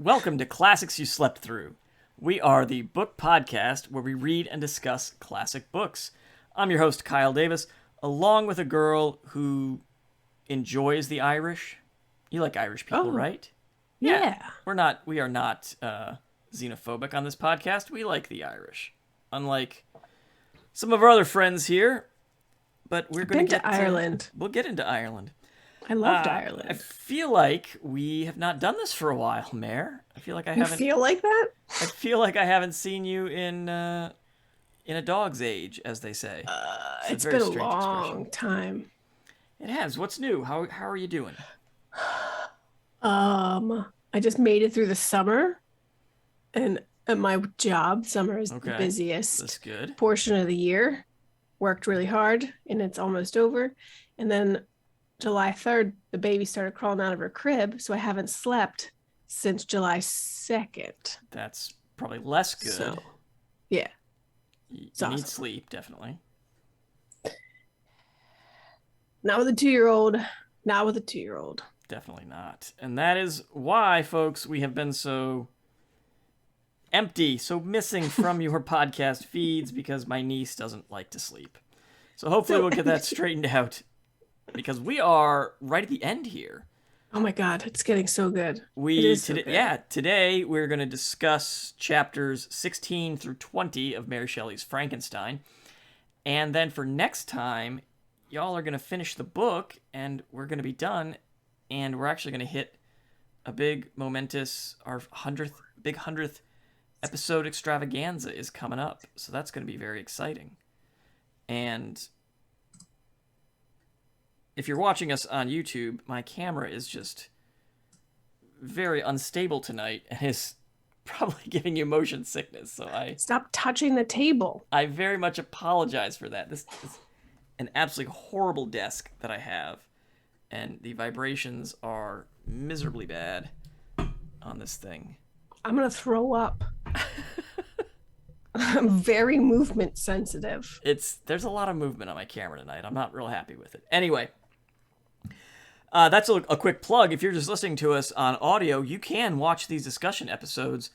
Welcome to Classics You Slept Through. We are the book podcast where we read and discuss classic books. I'm your host, Kyle Davis, along with a girl who enjoys the Irish. You like Irish people, right? Yeah. We are not xenophobic on this podcast. We like the Irish. Unlike some of our other friends here, but we're going to get to Ireland. We'll get into Ireland. I loved I Ireland. feel like we have not done this for a while, Mare. I feel like I haven't. Feel like that? I feel like I haven't seen you in a dog's age, as they say. It's very been a strange long expression. time. It has. What's new? How are you doing? I just made it through the summer, and at my job, summer is the busiest That's good. portion of the year. Worked really hard, and it's almost over. And then July 3rd, the baby started crawling out of her crib, so I haven't slept since July 2nd. That's probably less good. So, yeah. You awesome. Need sleep, definitely. Not with a 2-year-old. Not with a 2-year-old. Definitely not. And that is why, folks, we have been so empty, so missing from your podcast feeds, because my niece doesn't like to sleep. So hopefully we'll get that straightened out, because we are right at the end here. Oh my God, it's getting so good. Today we're going to discuss chapters 16 through 20 of Mary Shelley's Frankenstein. And then for next time, y'all are going to finish the book, and we're going to be done, and we're actually going to hit a big momentous, our 100th episode extravaganza is coming up. So that's going to be very exciting. And if you're watching us on YouTube, my camera is just very unstable tonight and is probably giving you motion sickness. So Stop touching the table. I very much apologize for that. This is an absolutely horrible desk that I have, and the vibrations are miserably bad on this thing. I'm gonna throw up. I'm very movement sensitive. There's a lot of movement on my camera tonight. I'm not real happy with it. Anyway, that's a quick plug. If you're just listening to us on audio, you can watch these discussion episodes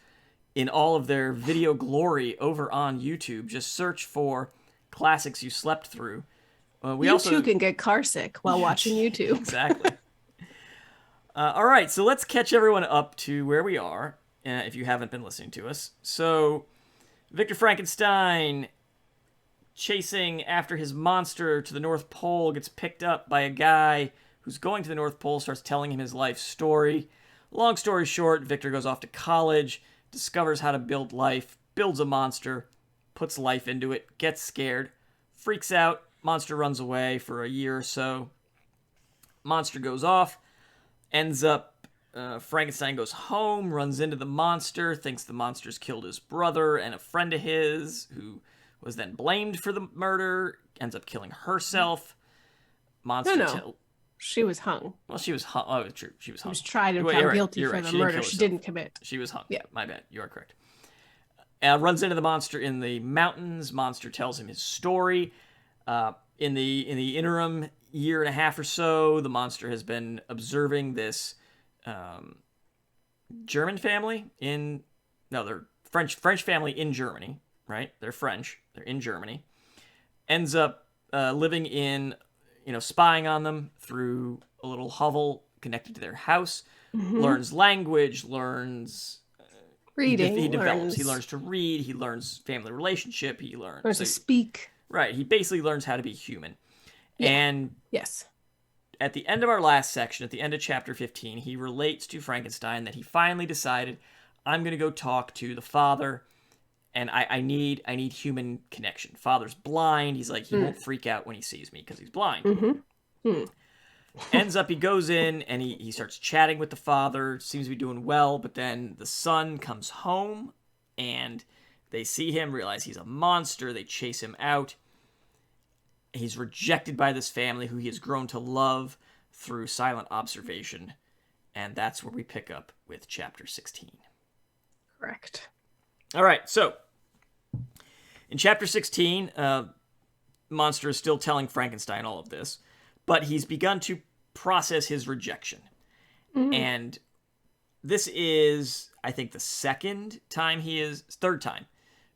in all of their video glory over on YouTube. Just search for Classics You Slept Through. You too can get carsick while watching YouTube. Exactly. All right, so let's catch everyone up to where we are, if you haven't been listening to us. So, Victor Frankenstein, chasing after his monster to the North Pole, gets picked up by a guy who's going to the North Pole, starts telling him his life story. Long story short, Victor goes off to college, discovers how to build life, builds a monster, puts life into it, gets scared, freaks out, monster runs away for a year or so. Monster goes off, ends up, Frankenstein goes home, runs into the monster, thinks the monster's killed his brother and a friend of his, who was then blamed for the murder, ends up killing herself. No. She was hung. Well, she was hung. Oh, true. She was hung. She was tried and found guilty for the murder. She didn't commit. She was hung. Yeah. My bad. You are correct. Runs into the monster in the mountains. Monster tells him his story. In the interim year and a half or so, the monster has been observing this German family they're French family in Germany, right? They're French. They're in Germany. Ends up living in, spying on them through a little hovel connected to their house. Mm-hmm. Learns language, learns reading. He develops. He learns to read. He learns family relationship. He learns to speak. Right. He basically learns how to be human. Yeah. And yes. At the end of our last section, at the end of chapter 15, he relates to Frankenstein that he finally decided, I'm going to go talk to the father, and I need human connection. Father's blind. He's like, he won't freak out when he sees me because he's blind. Mm-hmm. Ends up, he goes in, and he starts chatting with the father, seems to be doing well, but then the son comes home, and they see him, realize he's a monster, they chase him out. He's rejected by this family who he has grown to love through silent observation. And that's where we pick up with chapter 16. Correct. All right, so in chapter 16, Monster is still telling Frankenstein all of this, but he's begun to process his rejection. Mm-hmm. And this is, I think, the third time,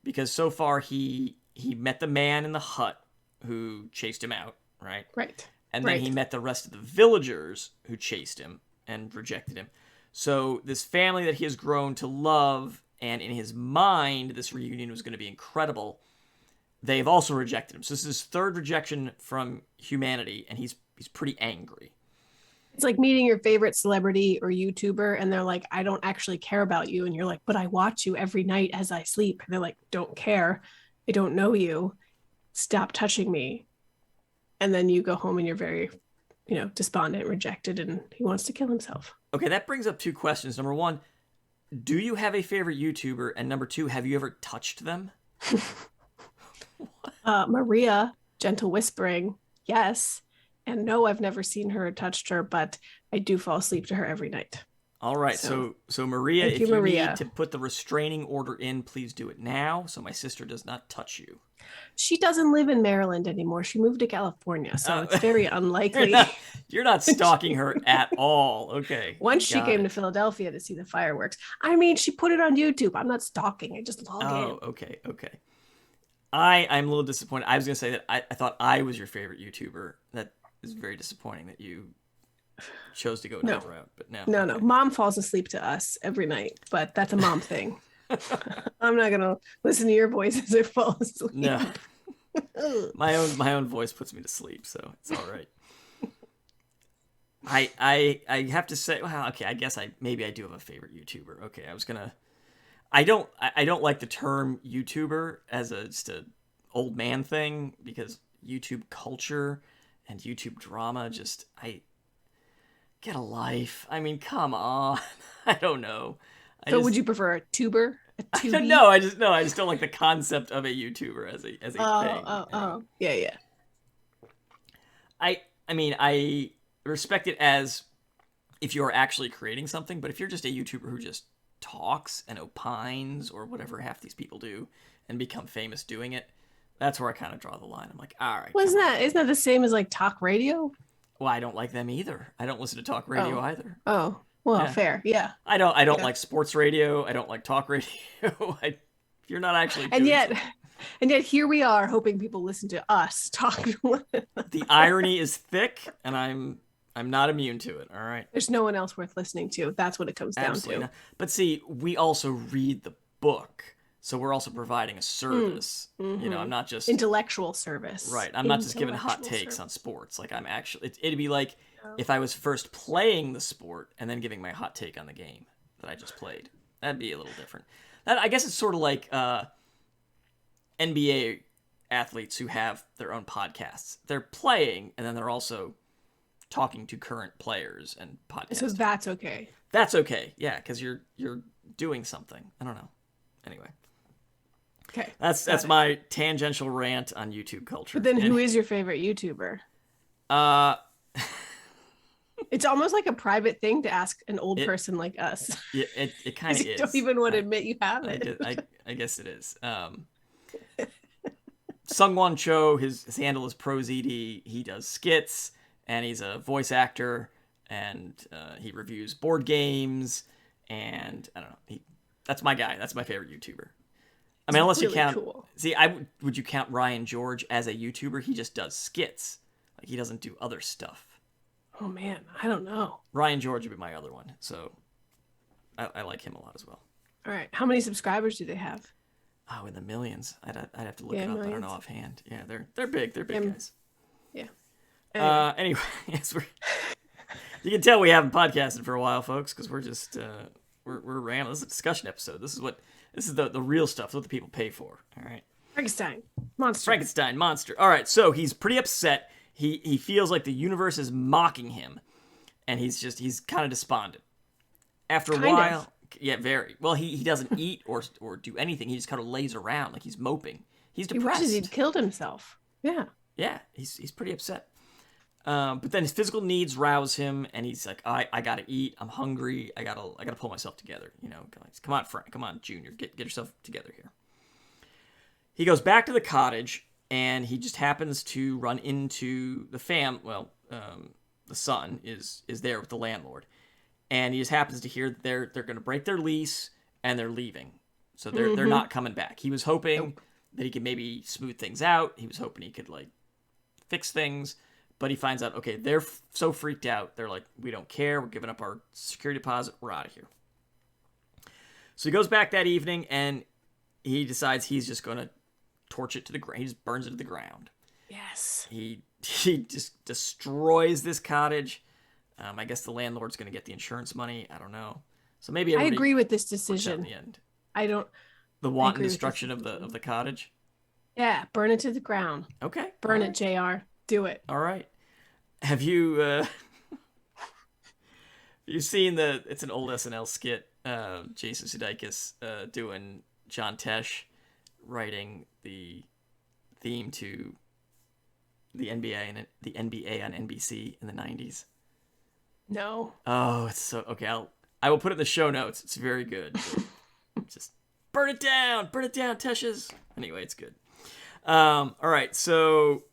because so far he met the man in the hut who chased him out, right? Right. And then he met the rest of the villagers who chased him and rejected him. So this family that he has grown to love, and in his mind, this reunion was going to be incredible, they've also rejected him. So this is his third rejection from humanity, and he's pretty angry. It's like meeting your favorite celebrity or YouTuber, and they're like, I don't actually care about you. And you're like, but I watch you every night as I sleep. And they're like, don't care. I don't know you. Stop touching me. And then you go home and you're very, despondent, rejected, and he wants to kill himself. Okay, that brings up two questions. Number one, do you have a favorite YouTuber? And number two, have you ever touched them? Maria, Gentle Whispering, yes. And no, I've never seen her or touched her, but I do fall asleep to her every night. All right, so Maria, if you Maria. need to put the restraining order in, please do it now, so my sister does not touch you. She doesn't live in Maryland anymore. She moved to California, so it's very unlikely. You're not stalking her at all. Okay. Once she came to Philadelphia to see the fireworks. I mean, she put it on YouTube. I'm not stalking. I just log in. Oh, okay. I'm a little disappointed. I was going to say that I thought I was your favorite YouTuber. That is very disappointing that you chose to go that route. But no. Mom falls asleep to us every night, but that's a mom thing. I'm not gonna listen to your voice as I fall asleep. No, my own voice puts me to sleep, so it's all right. I have to say, well, okay, I guess maybe I do have a favorite YouTuber. Okay, I don't like the term YouTuber as just a old man thing, because YouTube culture and YouTube drama I get a life. I mean, come on. I don't know. Would you prefer a tuber? No, I just don't like the concept of a YouTuber as a thing. Oh, yeah. I mean, I respect it as if you're actually creating something, but if you're just a YouTuber who just talks and opines or whatever half these people do and become famous doing it, that's where I kind of draw the line. I'm like, all right. Well, isn't that the same as like talk radio? Well, I don't like them either. I don't listen to talk radio either. Oh. Well, yeah. Fair, yeah. I don't like sports radio. I don't like talk radio. If you're not actually doing and yet here we are hoping people listen to us talk. The irony is thick, and I'm not immune to it. All right. There's no one else worth listening to. That's what it comes down to. Not. But see, we also read the book, so we're also providing a service. Mm-hmm. I'm not just intellectual service. Right. I'm not just giving hot takes on sports. Like I'm actually. It'd be like. If I was first playing the sport and then giving my hot take on the game that I just played, that'd be a little different. I guess it's sort of like NBA athletes who have their own podcasts. They're playing, and then they're also talking to current players and podcasts. So that's okay. That's okay, yeah, because you're doing something. I don't know. Anyway. Okay. That's my tangential rant on YouTube culture. But then who is your favorite YouTuber? It's almost like a private thing to ask an old person like us. Yeah, it kind of is. You don't even want to admit you have it. I guess it is. Sungwon Cho, his handle is ProZD. He does skits, and he's a voice actor, and he reviews board games, and I don't know. That's my guy. That's my favorite YouTuber. I mean, unless really you count. Cool. See, would you count Ryan George as a YouTuber? He just does skits. Like he doesn't do other stuff. Oh man, I don't know. Ryan George would be my other one, so I like him a lot as well. All right, how many subscribers do they have? Oh, in the millions. I'd have to look it up. Millions. I don't know offhand. Yeah, they're big. They're big guys. Yeah. Anyway, yes, you can tell we haven't podcasted for a while, folks, because we're just we're rambling. This is a discussion episode. This is the real stuff. This is what the people pay for. All right. Frankenstein monster. All right, so he's pretty upset. He feels like the universe is mocking him, and he's kind of despondent. After a while, yeah, very. Well, he doesn't eat or do anything. He just kind of lays around like he's moping. He's depressed. He wishes he'd killed himself. Yeah. Yeah, he's pretty upset. But then his physical needs rouse him, and he's like, I gotta eat. I'm hungry. I gotta pull myself together. Come on, Frank. Come on, Junior. Get yourself together here. He goes back to the cottage. And he just happens to run into the the son is there with the landlord. and he just happens to hear that they're going to break their lease and they're leaving. So they're Mm-hmm. not coming back. He was hoping Nope. that he could maybe smooth things out. He was hoping he could like fix things, but he finds out, okay, they're so freaked out. They're like, we don't care. We're giving up our security deposit. We're out of here. So he goes back that evening and he decides he's just going to torch it to the ground. He just burns it to the ground. Yes. He just destroys this cottage. I guess the landlord's going to get the insurance money. I don't know. So maybe I agree with this works out decision. in the end. I don't. The I wanton agree with destruction this of decision. the cottage. Yeah, burn it to the ground. Okay. Burn all it, JR. Do it. All right. Have you you've seen the? It's an old SNL skit. Jason Sudeikis doing John Tesh writing the theme to the NBA and the NBA on NBC in the 90s. No. Oh, it's so okay. I will put it in the show notes. It's very good. Just burn it down, Teshes. Anyway, it's good. All right, so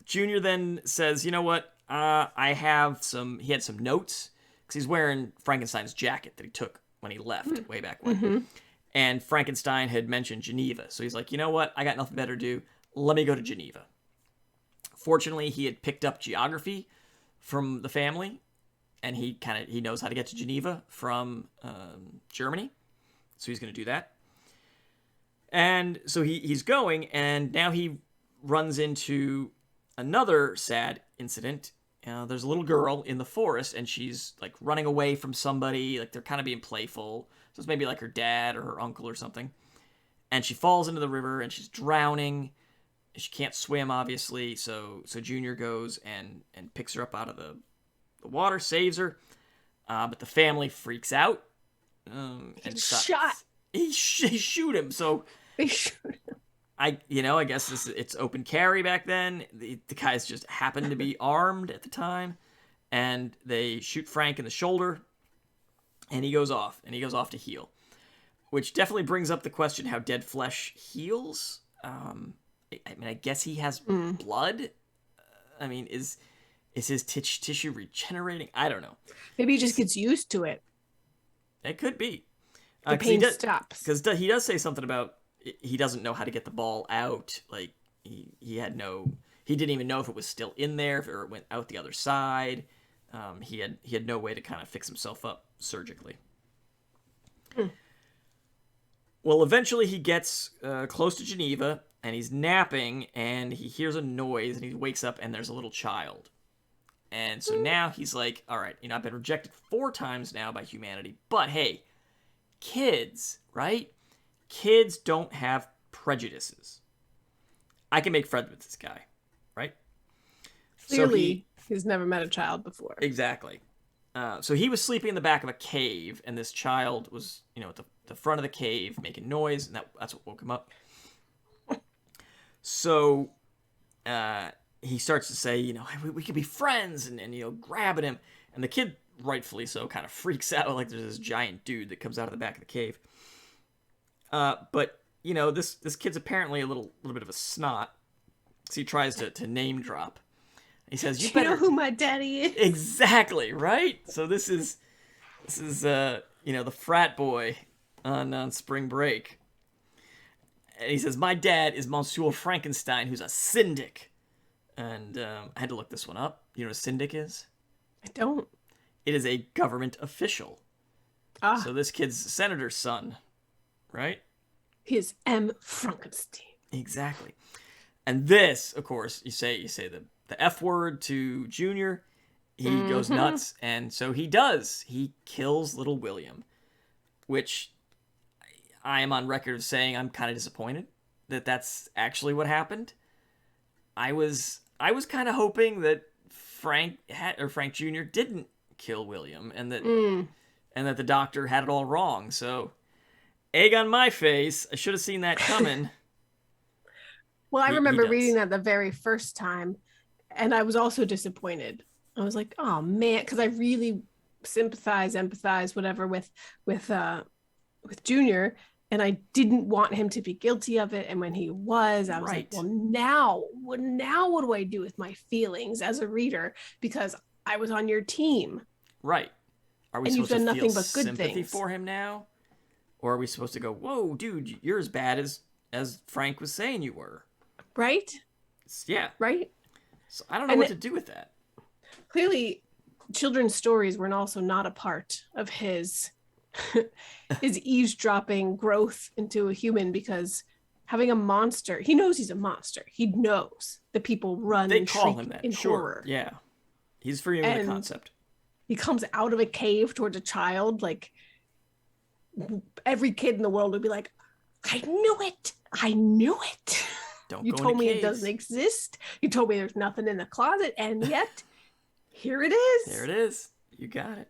Junior then says, you know what? I have some. He had some notes because he's wearing Frankenstein's jacket that he took when he left way back when. Mm-hmm. And Frankenstein had mentioned Geneva, so he's like, you know what? I got nothing better to do. Let me go to Geneva. Fortunately, he had picked up geography from the family, and he knows how to get to Geneva from Germany, so he's going to do that. And so he's going, and now he runs into another sad incident. There's a little girl in the forest, and she's like running away from somebody. Like they're kind of being playful. So it's maybe like her dad or her uncle or something. And she falls into the river, and she's drowning. She can't swim, obviously. So Junior goes and picks her up out of the water, saves her. But the family freaks out. And shot. He shoot him. So They shoot. I guess it's open carry back then. The guys just happened to be armed at the time, and they shoot Frank in the shoulder, and he goes off to heal, which definitely brings up the question how dead flesh heals. I guess he has blood. I mean, is his tissue regenerating? I don't know. Maybe he just gets used to it. It could be. The pain stops. Because he does say something about he doesn't know how to get the ball out. Like he didn't even know if it was still in there, if it went out the other side. He had no way to kind of fix himself up surgically. Well, eventually he gets close to Geneva, and he's napping, and he hears a noise, and he wakes up, and there's a little child. And so now he's like, all right, I've been rejected 4 times now by humanity, but hey, kids, right? Kids don't have prejudices. I can make friends with this guy, right? Clearly, he's never met a child before. Exactly. So he was sleeping in the back of a cave, and this child was, at the front of the cave making noise, and that's what woke him up. So he starts to say, hey, we could be friends, and grabbing him. And the kid, rightfully so, kind of freaks out like there's this giant dude that comes out of the back of the cave. But this kid's apparently a little bit of a snot, so he tries to name drop. He says, "You better know who my daddy is." Exactly, right? So this is the frat boy on spring break. And he says, "My dad is Monsieur Frankenstein, who's a syndic." And I had to look this one up. You know what a syndic is? I don't. It is a government official. Ah. So this kid's senator's son, right? He is M. Frankenstein. Exactly. And this, of course, you say the F word to Junior. He goes nuts, and so he does. He kills little William, which I am on record of saying I'm kind of disappointed that that's actually what happened. I was kind of hoping that Frank Jr. didn't kill William, and that the doctor had it all wrong. So, egg on my face. I should have seen that coming. Well, I remember reading that the very first time, and I was also disappointed. I was like, oh man, because I really empathize, whatever, with Junior, and I didn't want him to be guilty of it. And when he was, I was like, well, now what do I do with my feelings as a reader? Because I was on your team. Right. Are we And you've supposed to done feel nothing but good sympathy things. for him now? Or are we supposed to go, whoa, dude, you're as bad as Frank was saying you were? Right? Yeah. Right? So I don't know And what to do with that. clearly, children's stories were also not a part of his his eavesdropping growth into a human, because having a monster, he knows he's a monster. He knows that people run They and call shriek him that, in sure. horror. Yeah. He's familiar with the And concept. he comes out of a cave towards a child. Like, every kid in the world would be like, I knew it. I knew it. Don't You go told into me caves. it doesn't exist. You told me there's nothing in the closet, and yet here it is. There it is. You got it.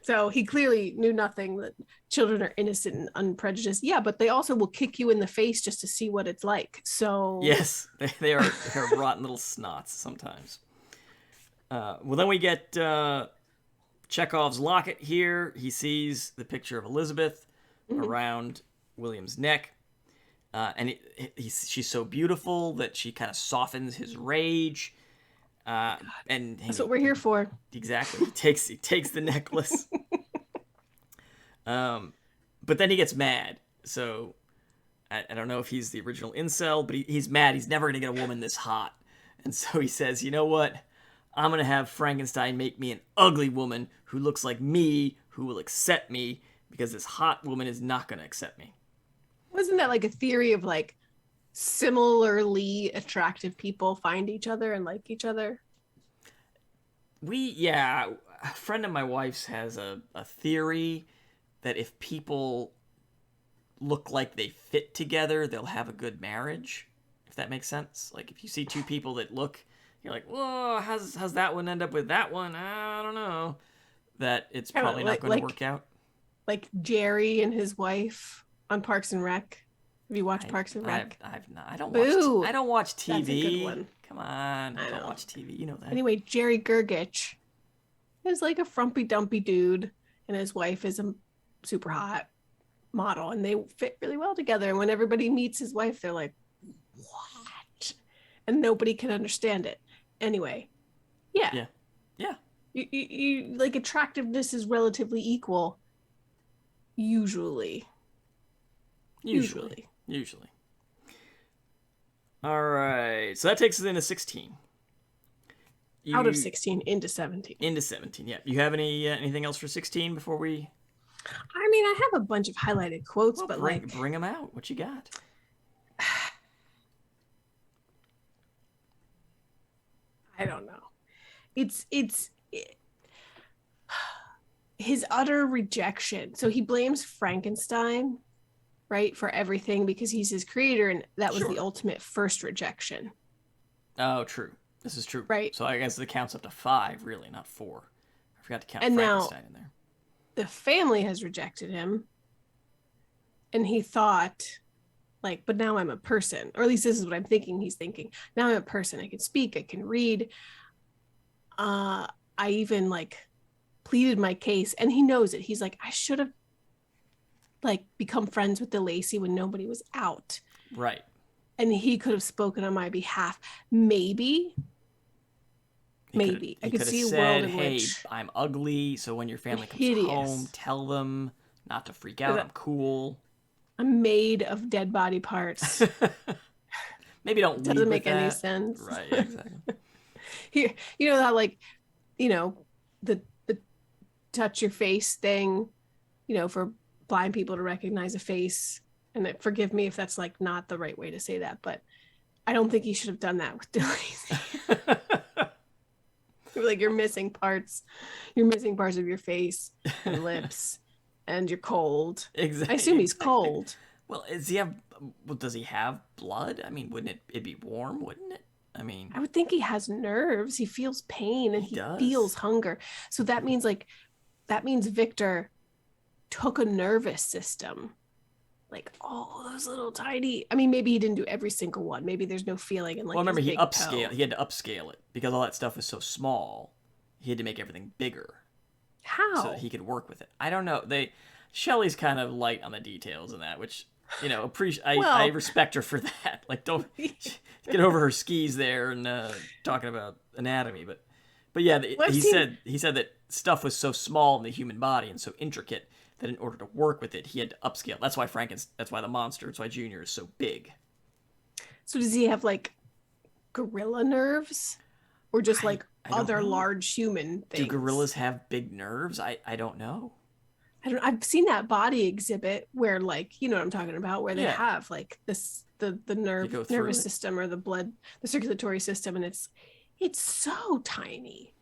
So he clearly knew nothing, that children are innocent and unprejudiced. Yeah, but they also will kick you in the face just to see what it's like. So Yes, they're rotten little snots sometimes. Well, then we get Chekhov's locket here. He sees the picture of Elizabeth around William's neck. And she's so beautiful that she kind of softens his rage. And that's what we're here for. Exactly. He takes the necklace. But then he gets mad. So I don't know if he's the original incel, but he's mad. He's never going to get a woman this hot. And so he says, you know what? I'm going to have Frankenstein make me an ugly woman who looks like me, who will accept me, because this hot woman is not going to accept me. Wasn't that like a theory of like similarly attractive people find each other and like each other? A friend of my wife's has a theory that if people look like they fit together, they'll have a good marriage. If that makes sense. Like if you see two people that look, you're like, whoa, how's that one end up with that one? I don't know. That it's probably not going to work out. Like Jerry and his wife on Parks and Rec. Have you watched Parks and Rec? I've not. I don't watch TV. That's a good one. Come on, I don't watch TV. You know that. Anyway, Jerry Gergich is like a frumpy dumpy dude, and his wife is a super hot model, and they fit really well together. And when everybody meets his wife, they're like, "What?" And nobody can understand it. Anyway, yeah. You like, attractiveness is relatively equal. Usually. All right. So that takes us into 16. Out of 16 into 17. Into 17, yeah. You have anything else for 16 before we... I mean, I have a bunch of highlighted quotes, but bring them out. What you got? I don't know. It's his utter rejection. So he blames Frankenstein, right, for everything because he's his creator, and that was the ultimate first rejection. Oh, true. This is true. Right. So I guess it counts up to 5, really, not 4. I forgot to count and Frankenstein now, in there. The family has rejected him, and he thought, like, but now I'm a person, or at least this is what I'm thinking he's thinking. Now I'm a person. I can speak. I can read. I even, like, pleaded my case, and he knows it. He's like, I should have, like, become friends with DeLacy when nobody was out. Right. And he could have spoken on my behalf. Maybe I could see a world in which I'm ugly, so when your family comes home, tell them not to freak out. I'm cool. I'm made of dead body parts. Maybe don't lead doesn't with make that. any sense. Right, exactly. Here, you know how, like, you know, the touch your face thing, you know, for blind people to recognize a face. And forgive me if that's, like, not the right way to say that, but I don't think he should have done that with DeLacy. Like, you're missing parts of your face and lips, and you're cold. Exactly. I assume he's cold. Well, does he have blood? I mean, wouldn't it be warm, wouldn't it? I mean, I would think he has nerves. He feels pain and he feels hunger. So that means Victor took a nervous system. Like, all those little tiny, I mean, maybe he didn't do every single one. Maybe there's no feeling in, like, remember, he had to upscale it because all that stuff was so small. He had to make everything bigger. How? So that he could work with it. I don't know. Shelley's kind of light on the details in that, which, you know, I respect her for that. Like, don't get over her skis there and talking about anatomy, but But yeah, Well, I've seen. he said that stuff was so small in the human body and so intricate that in order to work with it, he had to upscale. That's why that's why the monster, that's why Junior is so big. So does he have like gorilla nerves, or just like I don't other know. large human Do things? gorillas have big nerves? I don't know. I don't. I've seen that body exhibit where, like, you know what I'm talking about, where they Yeah, have like this the they go through nervous it. system or the circulatory system, and it's so tiny,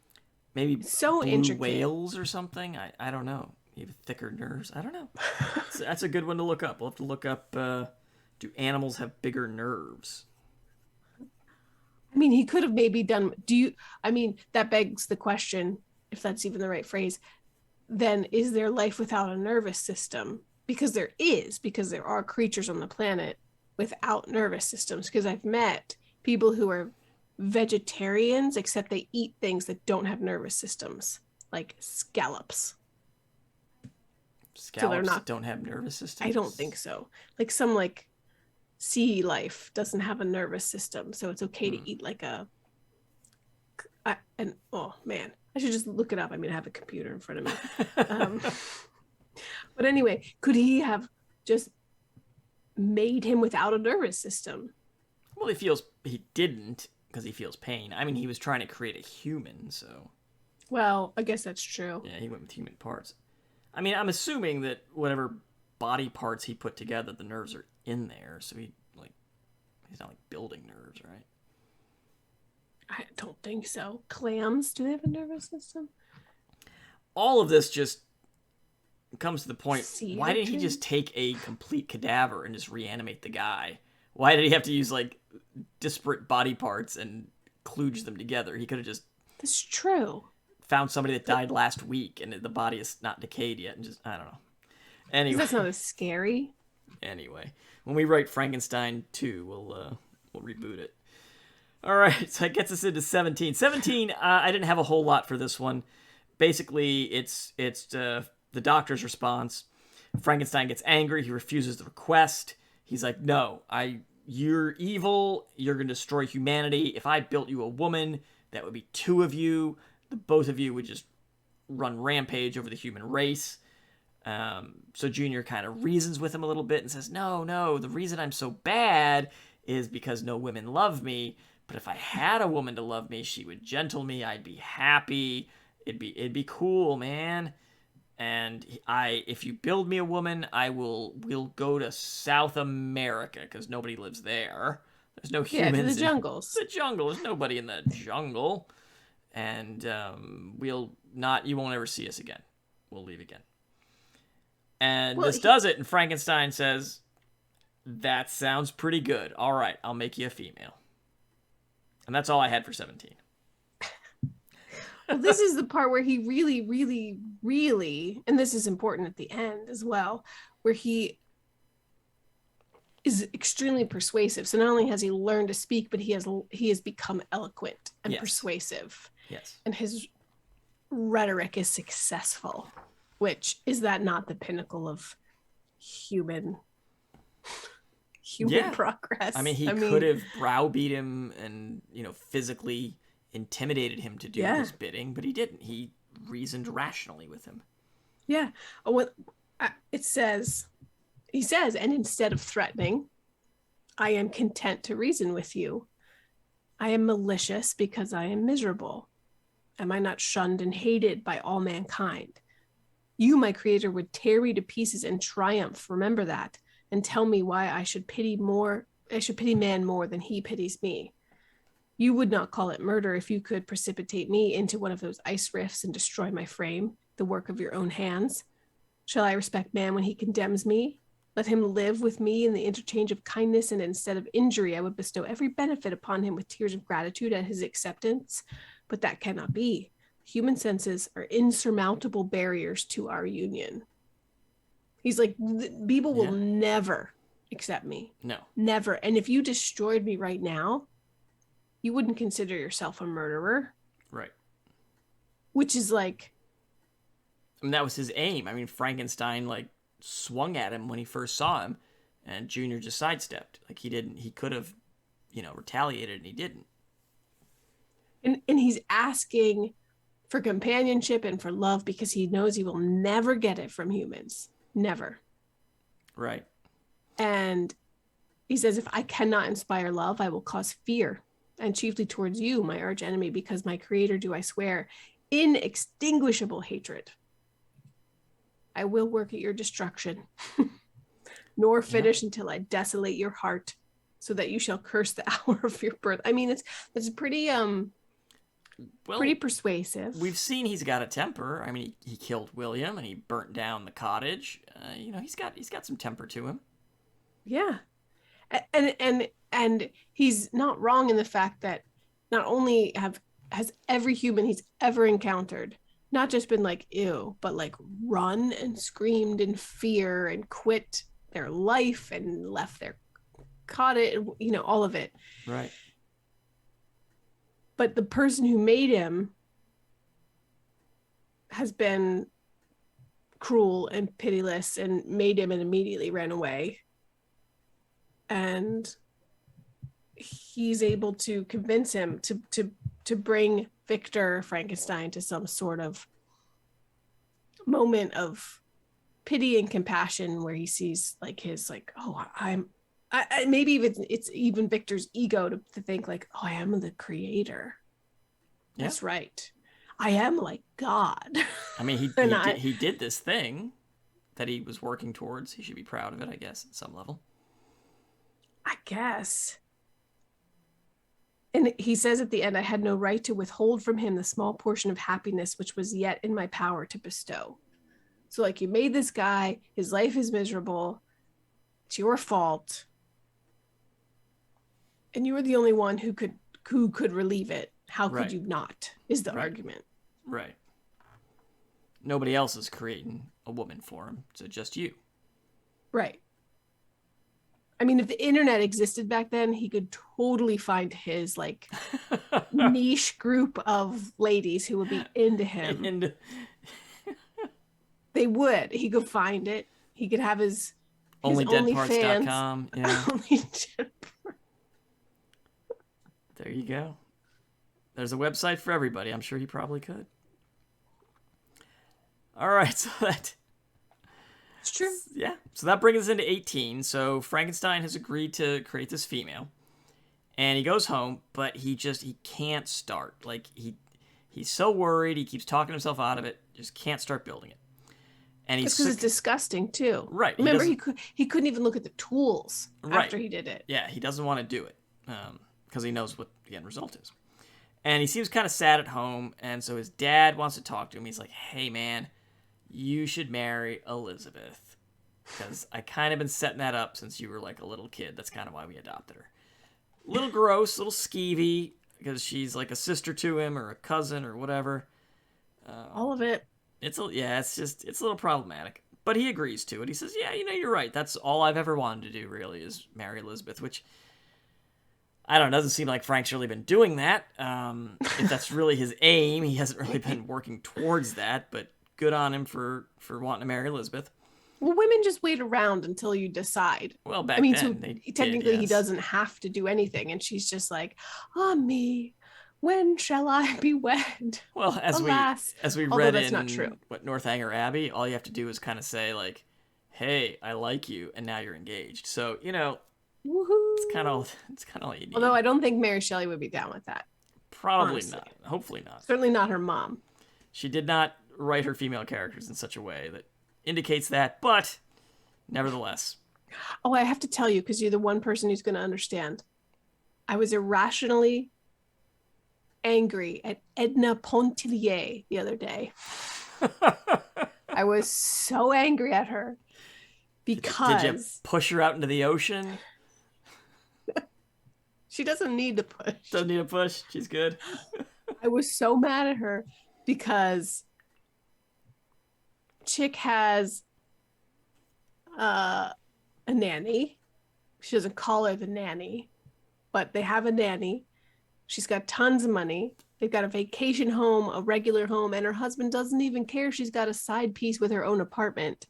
Maybe it's so blue intricate. whales or something. I don't know. Maybe thicker nerves. I don't know. That's a good one to look up. We'll have to look up. Do animals have bigger nerves? I mean, he could have maybe done. Do you? I mean, that begs the question, if that's even the right phrase. Then is there life without a nervous system? Because there are creatures on the planet without nervous systems. Because I've met people who are vegetarians, except they eat things that don't have nervous systems, like scallops. So they're Scallops not. don't have nervous I don't think systems. so. Like some like sea life doesn't have a nervous system, so it's okay Hmm. to eat like and oh man, I should just look it up. I mean, I have a computer in front of me. Um, but anyway, could he have just made him without a nervous system? Well, he didn't because he feels pain. I mean, he was trying to create a human, so Well, I guess that's true. yeah, he went with human parts. I mean, I'm assuming that whatever body parts he put together, the nerves are in there, so he's not like building nerves, right? I don't think so. Clams, do they have a nervous system? All of this just comes to the point. Sea Why didn't he just urchins? take a complete cadaver and just reanimate the guy? Why did he have to use like disparate body parts and kludge them together? He could have just That's true. found somebody that But died last week and the body is not decayed yet, and just I don't know. because Anyway, that's not as scary. anyway, when we write Frankenstein 2, we'll reboot it. All right, so that gets us into 17. 17, I didn't have a whole lot for this one. Basically, it's the doctor's response. Frankenstein gets angry. He refuses the request. He's like, "No, you're evil. You're gonna destroy humanity. If I built you a woman, that would be two of you. The both of you would just run rampage over the human race." So Junior kind of reasons with him a little bit and says, "No, no. The reason I'm so bad is because no women love me. But if I had a woman to love me, she would gentle me. I'd be happy. It'd be cool, man. And if you build me a woman, we'll go to South America because nobody lives there. There's no Yeah, to the humans in jungles. the jungle. There's nobody in the jungle, and you won't ever see us again. We'll leave again." And Well, this does it. And Frankenstein says, "That sounds pretty good. All right, I'll make you a female." And that's all I had for 17. well, this is the part where he really, really, really, and this is important at the end as well, where he is extremely persuasive. So not only has he learned to speak, but he has become eloquent and Yes. persuasive, Yes. and his rhetoric is successful. Which is that not the pinnacle of human Yeah. I mean, progress? he I could mean, have browbeat him and, physically intimidated him to do yeah, his bidding, but he didn't. He reasoned rationally with him. yeah. Oh, what it says, he says, and instead of threatening, I am content to reason with you. I am malicious because I am miserable. Am I not shunned and hated by all mankind? You, my creator, would tear me to pieces and triumph. Remember that, and tell me why I should pity man more than he pities me. You would not call it murder if you could precipitate me into one of those ice rifts and destroy my frame, the work of your own hands. Shall I respect man when he condemns me? Let him live with me in the interchange of kindness, and instead of injury, I would bestow every benefit upon him with tears of gratitude at his acceptance. But that cannot be. Human senses are insurmountable barriers to our union. He's like, people will Yeah. never accept me. No. Never. And if you destroyed me right now, you wouldn't consider yourself a murderer, Right. which is like, I mean, that was his aim. I mean, Frankenstein, swung at him when he first saw him, and Junior just sidestepped. Like, he could have, retaliated, and he didn't. and he's asking for companionship and for love because he knows he will never get it from humans. Never. Right. And he says, if I cannot inspire love, I will cause fear, and chiefly towards you, my arch enemy, because my creator, do I swear, inextinguishable hatred. I will work at your destruction, nor finish until I desolate your heart, so that you shall curse the hour of your birth. I mean, it's pretty pretty persuasive. We've seen he's got a temper. I mean, he killed William and he burnt down the cottage. He's got some temper to him. Yeah. And he's not wrong in the fact that not only has every human he's ever encountered not just been like ew, but like run and screamed in fear and quit their life and left their cottage, all of it. Right. But the person who made him has been cruel and pitiless and made him and immediately ran away. And he's able to convince him to bring Victor Frankenstein to some sort of moment of pity and compassion where he sees like his like, oh, I maybe even it's even Victor's ego to think like, oh, I am the creator. Yeah. That's right. I am like God. I mean, he did this thing that he was working towards. He should be proud of it, I guess, at some level. I guess. And he says at the end, I had no right to withhold from him the small portion of happiness which was yet in my power to bestow. So like, you made this guy, his life is miserable. It's your fault. And you were the only one who could relieve it. How could you not, is the argument. Right. Nobody else is creating a woman for him, so just you. Right. I mean, if the internet existed back then, he could totally find his like niche group of ladies who would be into him. They would. He could find it. He could have his OnlyDeadParts.com. Yeah. There you go. There's a website for everybody. I'm sure he probably could. All right, so that... It's true. Yeah, so that brings us into 18. So Frankenstein has agreed to create this female. And he goes home, but he can't start. Like, he's so worried. He keeps talking himself out of it. Just can't start building it. And it's because it's disgusting, too. Right. Remember, he couldn't even look at the tools after he did it. Yeah, he doesn't want to do it because he knows what the end result is. And he seems kind of sad at home, and so his dad wants to talk to him. He's like, hey, man, you should marry Elizabeth, because I kind of been setting that up since you were like a little kid. That's kind of why we adopted her. A little gross, a little skeevy, because she's like a sister to him or a cousin or whatever. All of it. It's a little problematic. But he agrees to it. He says, yeah, you're right. That's all I've ever wanted to do, really, is marry Elizabeth, which... I don't know, it doesn't seem like Frank's really been doing that. If that's really his aim, he hasn't really been working towards that, but good on him for wanting to marry Elizabeth. Well, women just wait around until you decide. Well, back then, so technically he doesn't have to do anything, and she's just like, me, when shall I be wed? Well, as we read in not true. Northanger Abbey, all you have to do is kind of say, like, hey, I like you, and now you're engaged. So, woohoo. It's kind of all you need. Although I don't think Mary Shelley would be down with that. Probably honestly. Not. Hopefully not. Certainly not her mom. She did not write her female characters in such a way that indicates that, but nevertheless. Oh, I have to tell you, because you're the one person who's going to understand. I was irrationally angry at Edna Pontellier the other day. I was so angry at her because... Did you push her out into the ocean? She doesn't need to push. Doesn't need a push. She's good. I was so mad at her because Chick has a nanny. She doesn't call her the nanny, but they have a nanny. She's got tons of money. They've got a vacation home, a regular home, and her husband doesn't even care. She's got a side piece with her own apartment.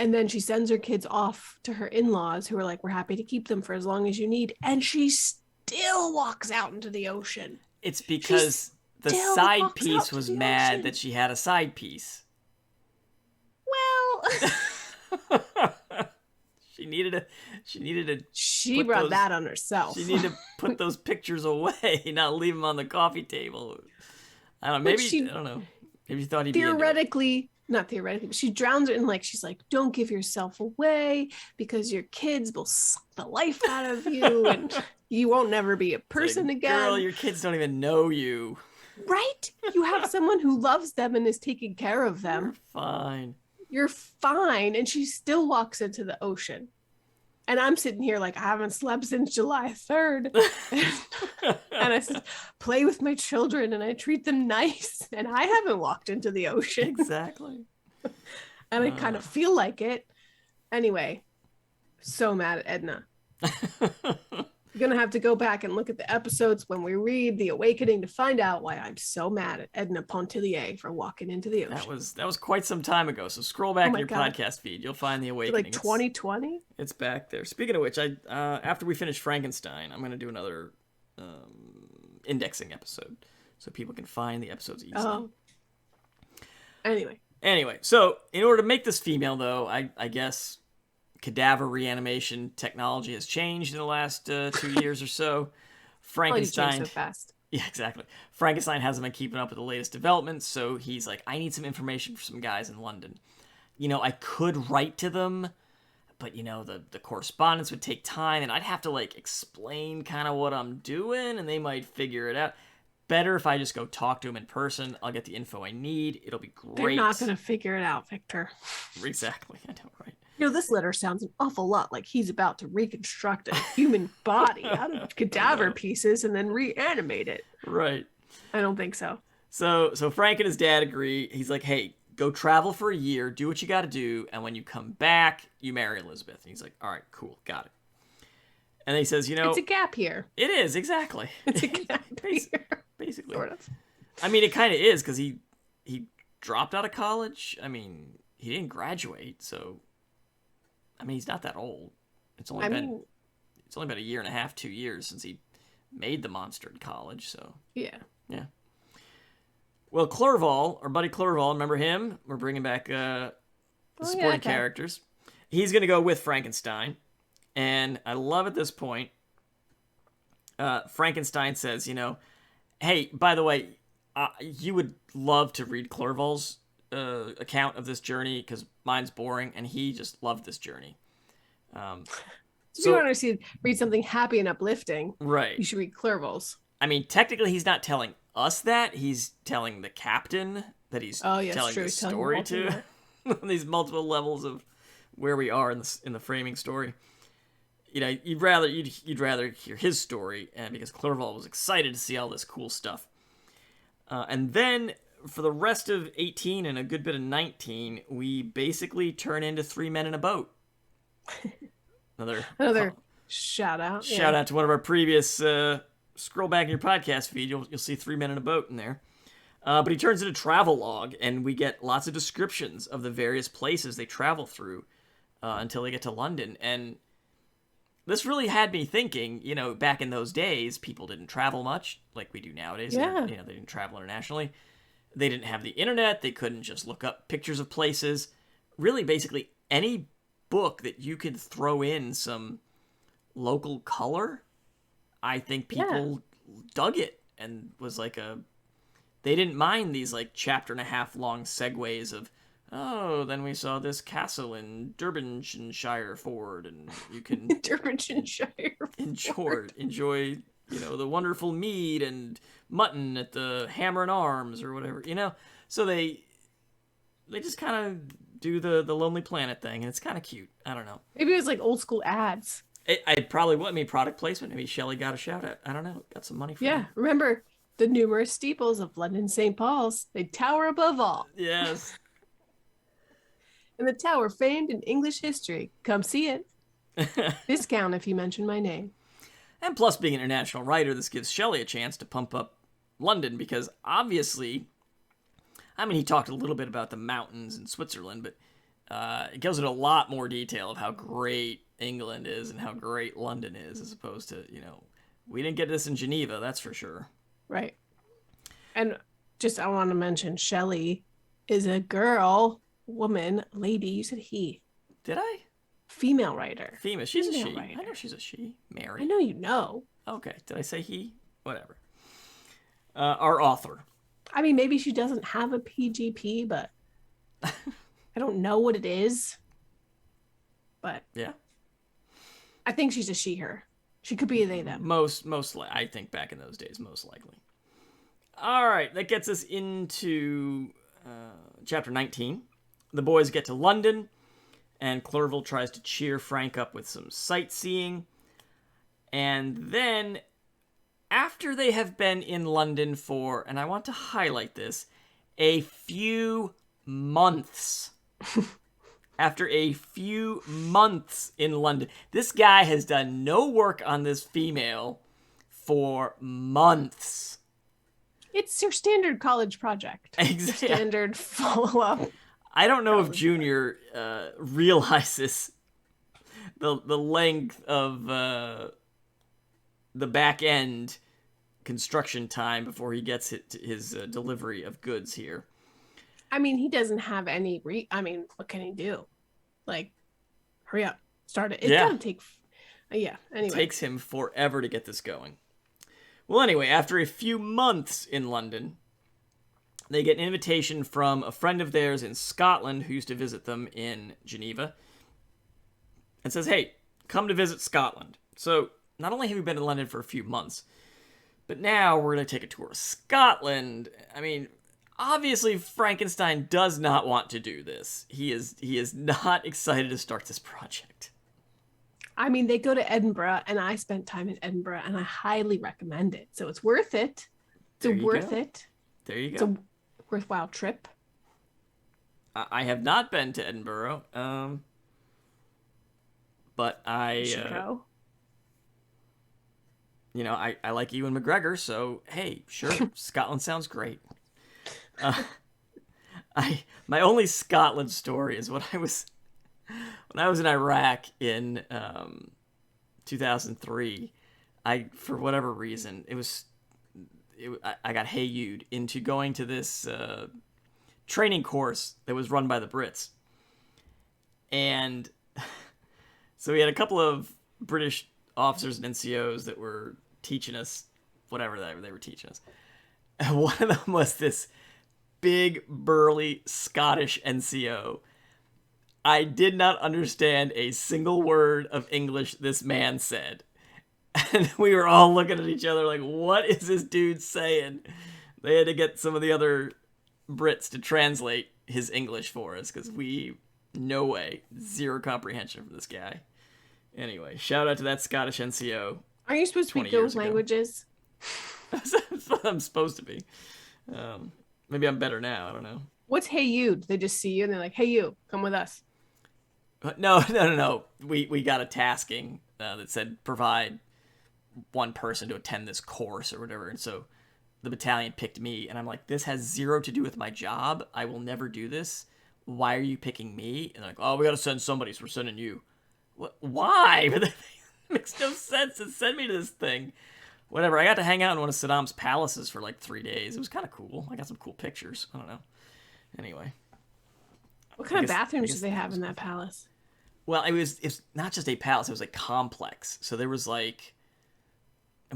And then she sends her kids off to her in-laws who are like, we're happy to keep them for as long as you need. And she still walks out into the ocean. It's because the Still side walks out piece to was the mad ocean. that she had a side piece. Well, She needed to she put brought those, that on herself. she needed to put those pictures away, not leave them on the coffee table. I don't know, But maybe, she I don't know. Maybe she thought he'd be into it. theoretically, not theoretically, but she drowns it in, like, she's like, don't give yourself away because your kids will suck the life out of you and you won't never be a person Like, again. girl, your kids don't even know you. Right? You have someone who loves them and is taking care of them. You're fine. You're fine. And she still walks into the ocean. And I'm sitting here like, I haven't slept since July 3rd. And I said, play with my children and I treat them nice. And I haven't walked into the ocean. Exactly. And I kind of feel like it. Anyway, so mad at Edna. You're going to have to go back and look at the episodes when we read The Awakening to find out why I'm so mad at Edna Pontellier for walking into the ocean. That was quite some time ago. So scroll back in your God. podcast feed. You'll find The Awakening. Like 2020? It's back there. Speaking of which, after we finish Frankenstein, I'm going to do another indexing episode so people can find the episodes easily. Oh. Anyway, so in order to make this female, though, I guess cadaver reanimation technology has changed in the last 2 years or so. Frankenstein. so fast. Yeah, exactly. Frankenstein hasn't been keeping up with the latest developments, so he's like, I need some information for some guys in London. I could write to them, but the correspondence would take time, and I'd have to like explain kind of what I'm doing, and they might figure it out. Better if I just go talk to them in person. I'll get the info I need. It'll be great. They're not going to figure it out, Victor. Exactly. I know, right? This letter sounds an awful lot like he's about to reconstruct a human body out of cadaver pieces and then reanimate it. Right. I don't think so. So Frank and his dad agree. He's like, hey, go travel for a year, do what you got to do, and when you come back, you marry Elizabeth. And he's like, all right, cool, got it. And then he says, it's a gap year. It is, exactly. It's a gap year. Basically. Sort of. I mean, it kind of is, because he dropped out of college. I mean, he didn't graduate, so... I mean, he's not that old. It's only been a year and a half, 2 years since he made the monster in college, so... Yeah. Well, Clerval, our buddy Clerval, remember him? We're bringing back supporting characters. He's going to go with Frankenstein. And I love at this point, Frankenstein says, hey, by the way, you would love to read Clerval's account of this journey because mine's boring, and he just loved this journey. So if you want to read something happy and uplifting, right? You should read Clerval's. I mean, technically, he's not telling us that. He's telling the captain that he's telling the story to. These multiple levels of where we are in the framing story. You'd rather hear his story, and because Clerval was excited to see all this cool stuff. And then for the rest of 18 and a good bit of 19, we basically turn into three men in a boat. Another shout out. Shout out to one of our previous. Scroll back in your podcast feed, you'll see 3 men in a boat in there. But he turns into travelogue, and we get lots of descriptions of the various places they travel through until they get to London. And this really had me thinking, back in those days, people didn't travel much like we do nowadays. Yeah. They didn't travel internationally. They didn't have the internet. They couldn't just look up pictures of places. Really, basically, any book that you could throw in some local color, I think people dug it and was like they didn't mind these like chapter and a half long segues of, oh, then we saw this castle in Derbyshire Ford, and you can Derbyshire enjoy the wonderful mead and mutton at the Hammer and Arms or whatever, So they just kind of do the Lonely Planet thing, and it's kind of cute. I don't know. Maybe it was like old school ads. I probably would. I mean, product placement. Maybe Shelley got a shout out. I don't know. Got some money for that. Remember the numerous steeples of London St. Paul's? They tower above all. Yes. And the tower famed in English history. Come see it. Discount if you mention my name. And plus, being an international writer, this gives Shelley a chance to pump up London because obviously, I mean, he talked a little bit about the mountains in Switzerland, but it goes into a lot more detail of how great England is and how great London is, as opposed to, we didn't get this in Geneva, that's for sure. Right. And just I want to mention Shelley is a girl, woman, lady. You said he. Did I? Female writer. Female. She's a Female she. writer. I know she's a she. I Mary. know you know. Okay. Did I say he? Whatever. Our author. I mean, maybe she doesn't have a PGP, but I don't know what it is. But Yeah. I think she's a she, her. She could be a they, them. I think back in those days, most likely. All right, that gets us into chapter 19. The boys get to London, and Clerval tries to cheer Frank up with some sightseeing. And then, after they have been in London for, and I want to highlight this, a few months. After a few months in London. This guy has done no work on this female for months. It's your standard college project. Exactly. Standard follow-up. I don't know if Junior realizes the length of the back end construction time before he gets his delivery of goods here. I mean, he doesn't have any what can he do? Like, hurry up, start it. It's gonna take anyway. It takes him forever to get this going. Well, anyway, after a few months in London, they get an invitation from a friend of theirs in Scotland who used to visit them in Geneva and says, hey, come to visit Scotland. So not only have we been in London for a few months, but now we're going to take a tour of Scotland. I mean, obviously Frankenstein does not want to do this. He is not excited to start this project. I mean, they go to Edinburgh, and I spent time in Edinburgh, and I highly recommend it. So it's worth it. It's worth it. There you go. It's a worthwhile trip. I have not been to Edinburgh, but I should go. You know, I like Ewan McGregor, so hey, sure, Scotland sounds great. My only Scotland story is when I was in Iraq in 2003. For whatever reason, I got hayed into going to this training course that was run by the Brits, and so we had a couple of British officers and NCOs that were teaching us whatever they were teaching us. And one of them was this big, burly Scottish NCO. I did not understand a single word of English this man said. And we were all looking at each other like, what is this dude saying? They had to get some of the other Brits to translate his English for us because no way, zero comprehension from this guy. Anyway, shout out to that Scottish NCO. Are you supposed to speak those languages? That's what I'm supposed to be. Maybe I'm better now. I don't know. What's hey you? They just see you and they're like, hey you, come with us. No. We got a tasking that said provide one person to attend this course or whatever. And so the battalion picked me. And I'm like, this has zero to do with my job. I will never do this. Why are you picking me? And they're like, oh, we got to send somebody, so we're sending you. What? Why? It makes no sense to send me to this thing. Whatever. I got to hang out in one of Saddam's palaces for like 3 days. It was kind of cool. I got some cool pictures. I don't know. Anyway. What kind of bathrooms do they have in that palace? Well, it's not just a palace. It was a complex. So there was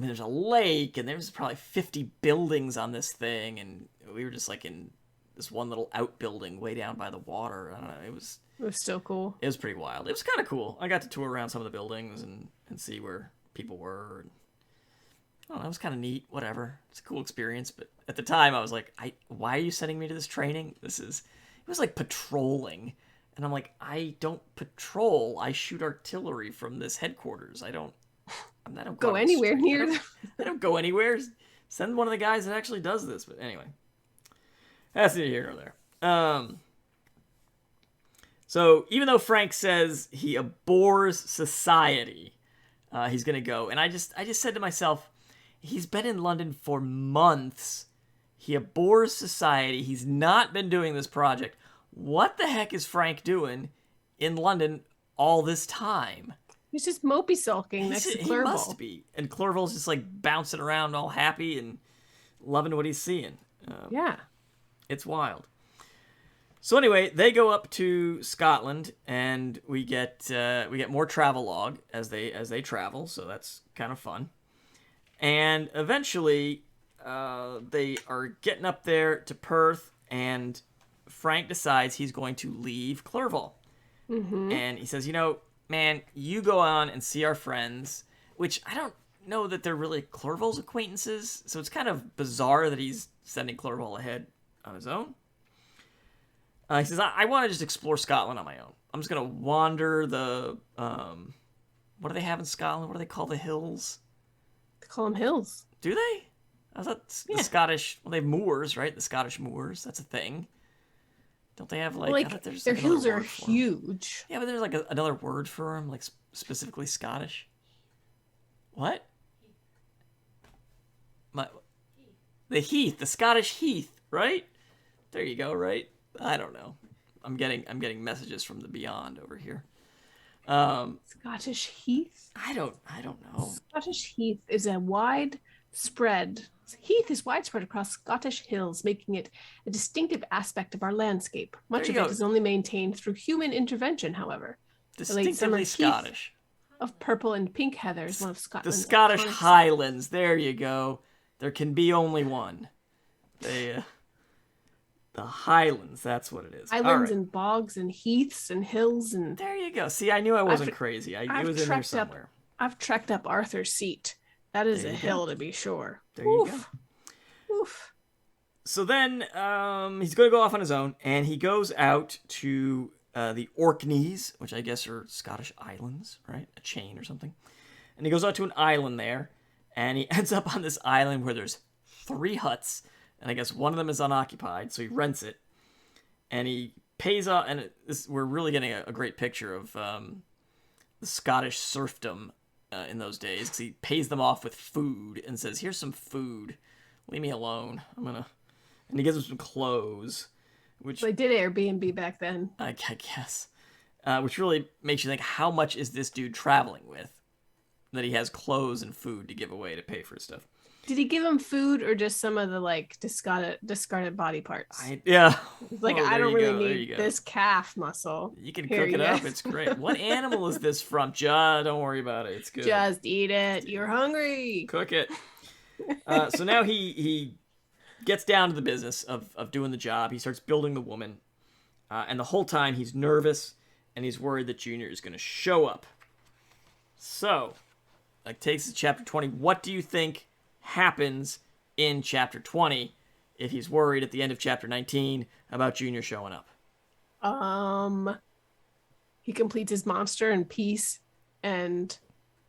there's a lake, and there was probably 50 buildings on this thing, and we were just like in this one little outbuilding way down by the water. I don't know. It was still cool. It was pretty wild. It was kind of cool. I got to tour around some of the buildings and see where people were. And, I don't know, it was kind of neat. Whatever. It's a cool experience. But at the time, I was like, why are you sending me to this training? It was like patrolling. And I'm like, I don't patrol. I shoot artillery from this headquarters. I don't go anywhere near. I don't go anywhere. Send one of the guys that actually does this. But anyway, that's neither here nor there. So even though Frank says he abhors society, he's gonna go. And I just said to myself, he's been in London for months. He abhors society. He's not been doing this project. What the heck is Frank doing in London all this time? He's just mopey sulking next to Clerval. He must be. And Clerval's just like bouncing around all happy and loving what he's seeing. Yeah. It's wild. So anyway, they go up to Scotland, and we get more travelogue as they travel. So that's kind of fun. And eventually, they are getting up there to Perth, and Frank decides he's going to leave Clerval. Mm-hmm. And he says, man, you go on and see our friends, which I don't know that they're really Clerval's acquaintances. So it's kind of bizarre that he's sending Clerval ahead on his own. He says, I want to just explore Scotland on my own. I'm just going to wander the, what do they have in Scotland? What do they call the hills? They call them hills. Do they? I thought the Scottish, well, they have moors, right? The Scottish moors. That's a thing. Don't they have, like I thought there's their like hills another are word for 'em. huge. Yeah, but there's like another word for them, like specifically Scottish. What? The heath, the Scottish heath, right? There you go, right? I don't know. I'm getting messages from the beyond over here. Scottish heath? I don't know. Scottish heath is a widespread. Heath is widespread across Scottish hills, making it a distinctive aspect of our landscape. Much of it is only maintained through human intervention, however. Distinctively Scottish. Of purple and pink heather is one of Scotland's The Scottish iconic Highlands. There you go. There can be only one. The Highlands. That's what it is. Islands and bogs and heaths and hills and. There you go. See, I knew I wasn't crazy. It was in there somewhere. I've trekked up Arthur's Seat. That is a hill to be sure. There you go. Oof. So then he's going to go off on his own, and he goes out to the Orkneys, which I guess are Scottish islands, right? A chain or something. And he goes out to an island there, and he ends up on this island where there's 3 huts, and I guess one of them is unoccupied, so he rents it. And he pays off, and we're really getting a great picture of the Scottish serfdom in those days, because he pays them off with food and says, here's some food. Leave me alone. And he gives them some clothes. Which they did Airbnb back then. I guess. Which really makes you think, how much is this dude traveling with? That he has clothes and food to give away to pay for his stuff. Did he give him food or just some of the discarded body parts? Yeah. I don't really need this calf muscle. You can cook it up. It's great. What animal is this from? Don't worry about it. It's good. Just eat it. You're hungry. Cook it. So now he gets down to the business of doing the job. He starts building the woman. And the whole time he's nervous and he's worried that Junior is going to show up. So, takes us to chapter 20. What do you think happens in chapter 20 if he's worried at the end of chapter 19 about Junior showing up? He completes his monster in peace and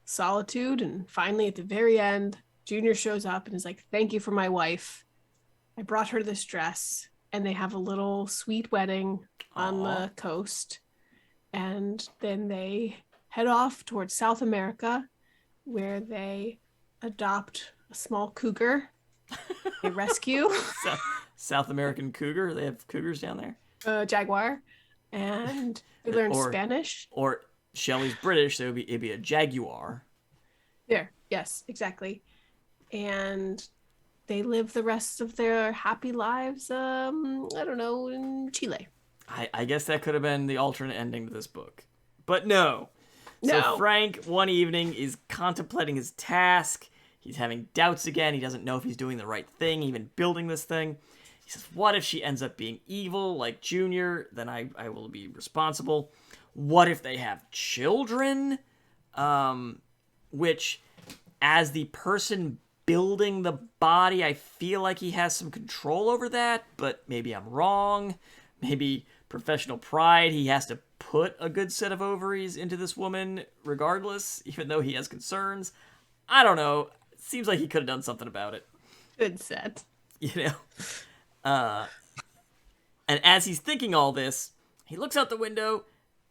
solitude, and finally at the very end, Junior shows up and is like, thank you for my wife. I brought her this dress, and they have a little sweet wedding on the coast, and then they head off towards South America, where they adopt a small cougar. They rescue South American cougar. They have cougars down there. Jaguar, and they learn Spanish. Or Shelley's British, so it'd be a jaguar. There, yes, exactly. And they live the rest of their happy lives. I don't know, in Chile. I guess that could have been the alternate ending to this book, but no. So Frank, one evening, is contemplating his task. He's having doubts again. He doesn't know if he's doing the right thing, even building this thing. He says, what if she ends up being evil like Junior? Then I will be responsible. What if they have children? Which, as the person building the body, I feel like he has some control over that, but maybe I'm wrong. Maybe professional pride, he has to put a good set of ovaries into this woman regardless, even though he has concerns. I don't know. Seems like he could have done something about it. Good set. And as he's thinking all this, he looks out the window,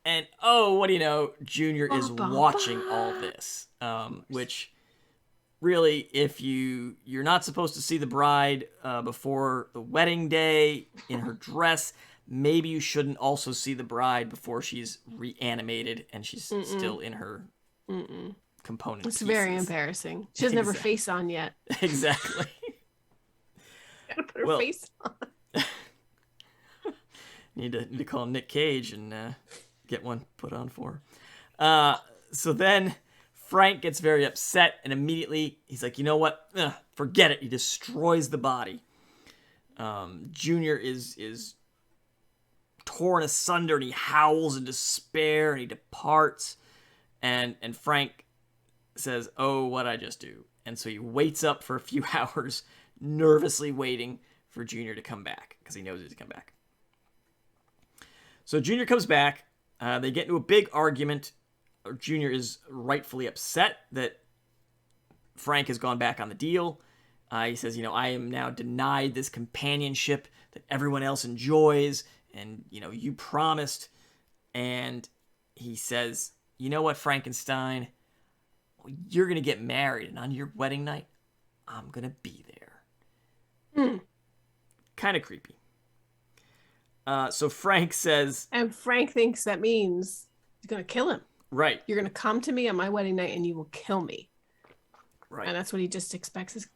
and what do you know? Junior is watching all this. Which, really, if you're not supposed to see the bride before the wedding day in her dress, maybe you shouldn't also see the bride before she's reanimated and she's still in her component pieces. Very embarrassing. She doesn't have her face on yet. Exactly. Gotta put her Well, face on. need to call Nick Cage and get one put on for her. So then Frank gets very upset and immediately he's like, you know what? Forget it. He destroys the body. Junior is torn asunder and he howls in despair and he departs. And Frank says, oh, what'd I just do? And so he waits up for a few hours, nervously waiting for Junior to come back because he knows he's going to come back. So Junior comes back. They get into a big argument. Junior is rightfully upset that Frank has gone back on the deal. He says, I am now denied this companionship that everyone else enjoys. And, you promised. And he says, you know what, Frankenstein? You're going to get married. And on your wedding night, I'm going to be there. Kind of creepy. So Frank says... And Frank thinks that means he's going to kill him. Right. You're going to come to me on my wedding night and you will kill me. Right. And that's what he just expects.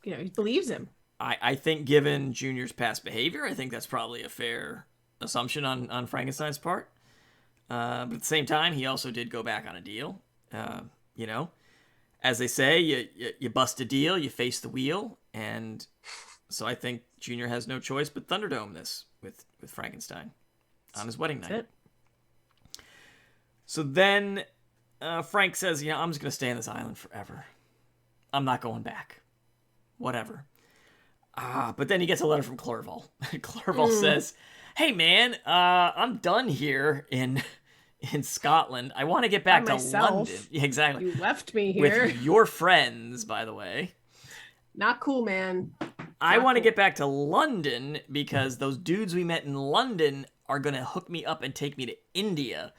He believes him. I think given Junior's past behavior, I think that's probably a fair assumption on Frankenstein's part. But at the same time, he also did go back on a deal. As they say, you bust a deal, you face the wheel. And so I think Junior has no choice but Thunderdome this with Frankenstein on his wedding night. That's it. So then Frank says, I'm just going to stay on this island forever. I'm not going back. Whatever. But then he gets a letter from Clerval. Clerval says, hey, man, I'm done here in Scotland. I want to get back to London. Yeah, exactly. You left me here. With your friends, by the way. Not cool, man. I want to get back to London because those dudes we met in London are going to hook me up and take me to India.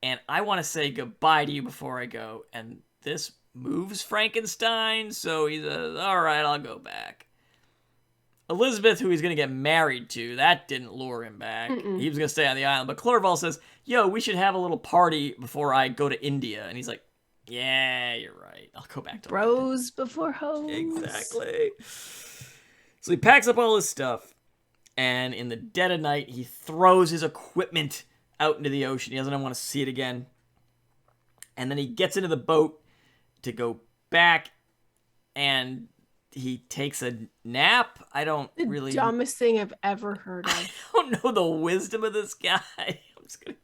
And I want to say goodbye to you before I go. And this moves Frankenstein, so he says, all right, I'll go back. Elizabeth, who he's going to get married to, that didn't lure him back. He was going to stay on the island. But Clerval says, yo, we should have a little party before I go to India. And he's like, yeah, you're right. I'll go back to Bros London. Before hoes. Exactly. So he packs up all his stuff. And in the dead of night, he throws his equipment out into the ocean. He doesn't want to see it again. And then he gets into the boat to go back. And he takes a nap. I don't really... The dumbest thing I've ever heard of. I don't know the wisdom of this guy. I'm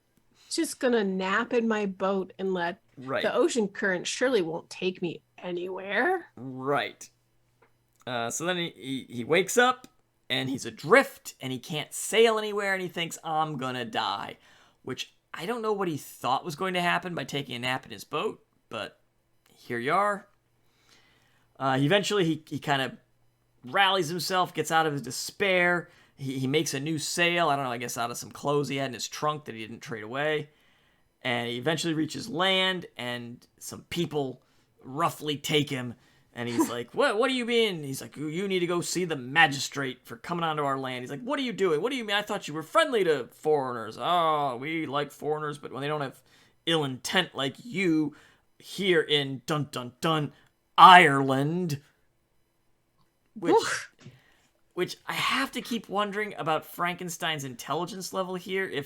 just gonna nap in my boat and let the ocean current surely won't take me anywhere. Right. So then he wakes up and he's adrift and he can't sail anywhere and he thinks, I'm gonna die. Which I don't know what he thought was going to happen by taking a nap in his boat, but here you are. Eventually, he kind of rallies himself, gets out of his despair. He makes a new sail, I don't know, I guess out of some clothes he had in his trunk that he didn't trade away. And he eventually reaches land, and some people roughly take him. And he's like, what do you mean? He's like, you need to go see the magistrate for coming onto our land. He's like, what are you doing? What do you mean? I thought you were friendly to foreigners. Oh, we like foreigners, but when they don't have ill intent like you here in dun-dun-dun Ireland, which I have to keep wondering about Frankenstein's intelligence level here.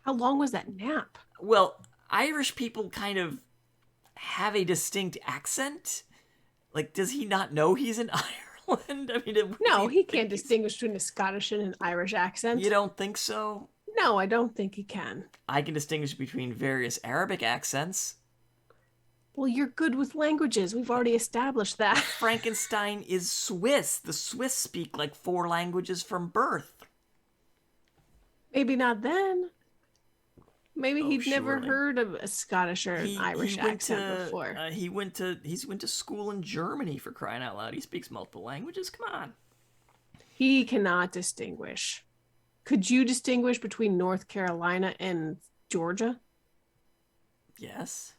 How long was that nap? Well, Irish people kind of have a distinct accent. Like, does he not know he's in Ireland? I mean, no, he can't distinguish between a Scottish and an Irish accent. You don't think so? No, I don't think he can. I can distinguish between various Arabic accents. Well, you're good with languages. We've already established that. Frankenstein is Swiss. The Swiss speak like 4 languages from birth. Maybe not then. Maybe he'd never heard of a Scottish or an Irish accent before. He went to school in Germany, for crying out loud. He speaks multiple languages. Come on. He cannot distinguish. Could you distinguish between North Carolina and Georgia? Yes.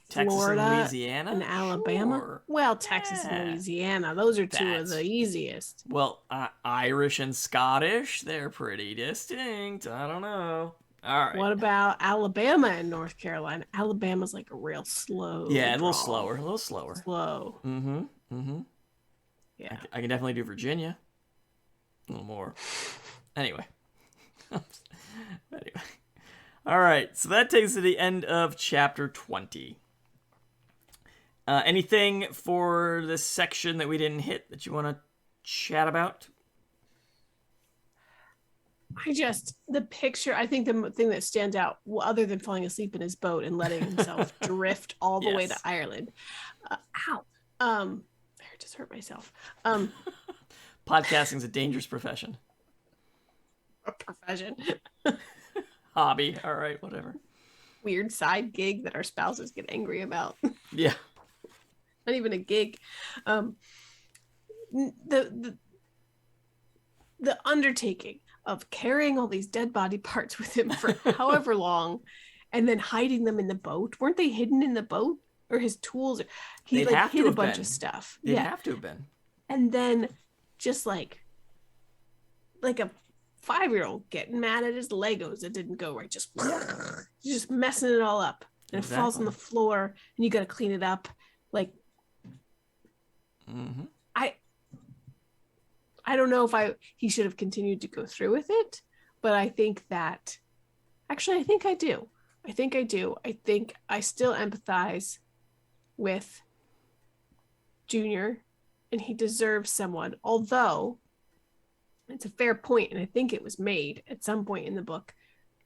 Florida, Texas and Louisiana? And Alabama? Sure. Well, Texas and Louisiana. Those are two of the easiest. Well, Irish and Scottish, they're pretty distinct. I don't know. All right. What about Alabama and North Carolina? Alabama's like a real slow. Yeah, a little slower. Slow. Mm-hmm. Mm-hmm. Yeah. I can definitely do Virginia. A little more. Anyway. Anyway. All right. So that takes us to the end of chapter 20. Anything for this section that we didn't hit that you want to chat about? The picture, I think the thing that stands out, other than falling asleep in his boat and letting himself drift all the way to Ireland. Ow. I just hurt myself. Podcasting's a dangerous profession. A profession. Hobby. All right, whatever. Weird side gig that our spouses get angry about. Yeah. Not even a gig. The undertaking of carrying all these dead body parts with him for however long and then hiding them in the boat. Weren't they hidden in the boat? Or his tools? He hid a bunch of stuff. They'd have to have been. And then just like a 5-year-old getting mad at his Legos that didn't go right, just messing it all up. And it falls on the floor and you got to clean it up. Like, I don't know if he should have continued to go through with it, but I think that actually I think I do. I think I still empathize with Junior, and he deserves someone, although it's a fair point, and I think it was made at some point in the book.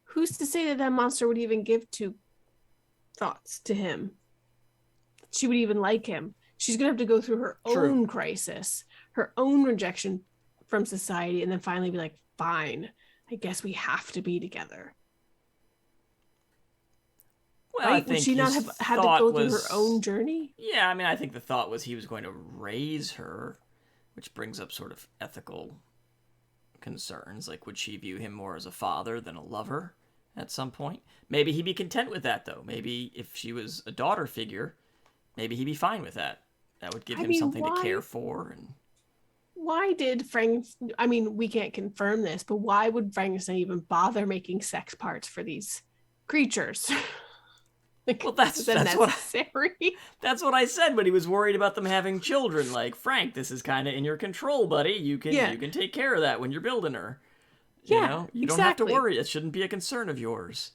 Who's to say that monster would even give 2 thoughts to him? She would even like him. She's gonna have to go through her own crisis, her own rejection from society, and then finally be like, fine, I guess we have to be together. Well, right? Would she not have had to go through her own journey? Yeah, I mean, I think the thought was he was going to raise her, which brings up sort of ethical concerns. Like, would she view him more as a father than a lover at some point? Maybe he'd be content with that, though. Maybe if she was a daughter figure, maybe he'd be fine with that. That would give him something to care for. And why did we can't confirm this, but why would Frankenstein even bother making sex parts for these creatures? Well, that's what I said when he was worried about them having children. Like, Frank, this is kind of in your control, buddy. You can take care of that when you're building her. You know, you don't have to worry. It shouldn't be a concern of yours.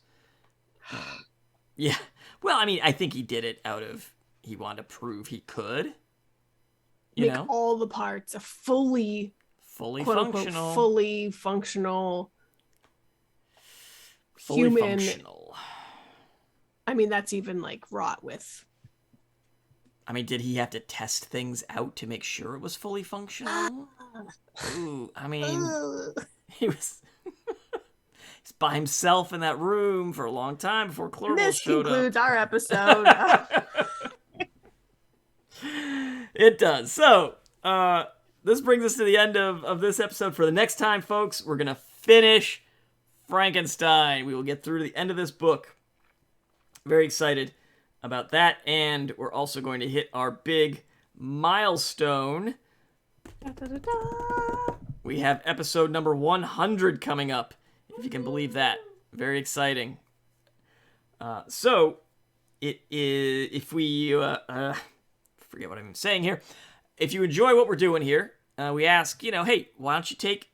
Yeah. Well, I mean, I think he did it out of he wanted to prove he could. Make all the parts a fully functional, human. Functional. I mean, that's even like wrought with. I mean, did he have to test things out to make sure it was fully functional? Ooh, I mean, he's by himself in that room for a long time before Clerval showed up. This concludes our episode. It does. So, this brings us to the end of this episode. For the next time, folks, we're going to finish Frankenstein. We will get through to the end of this book. Very excited about that. And we're also going to hit our big milestone. We have episode number 100 coming up, if you can believe that. Very exciting. So, it is, if we, forget what I'm even saying here. If you enjoy what we're doing here, we ask, hey, why don't you take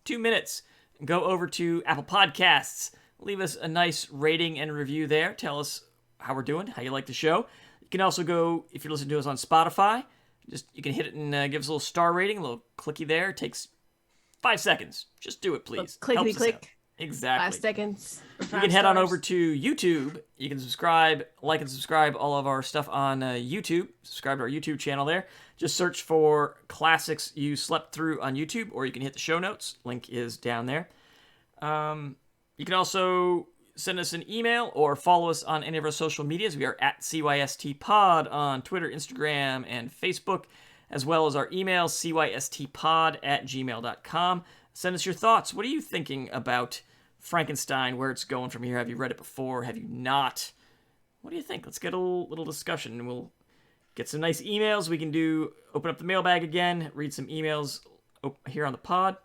2 minutes and go over to Apple Podcasts, leave us a nice rating and review there. Tell us how we're doing, how you like the show. You can also go, if you're listening to us on Spotify, you can hit it and give us a little star rating, a little clicky there. It takes 5 seconds. Just do it, please. Clickety click. Exactly. 5 seconds. You can head on over to YouTube. You can like and subscribe all of our stuff on YouTube. Subscribe to our YouTube channel there. Just search for Classics You Slept Through on YouTube, or you can hit the show notes. Link is down there. You can also send us an email or follow us on any of our social medias. We are at CYSTPod on Twitter, Instagram, and Facebook, as well as our email, cystpod@gmail.com. Send us your thoughts. What are you thinking about Frankenstein, where it's going from here? Have you read it before? Have you not? What do you think? Let's get a little discussion, and we'll get some nice emails. We can open up the mailbag again, read some emails here on the pod.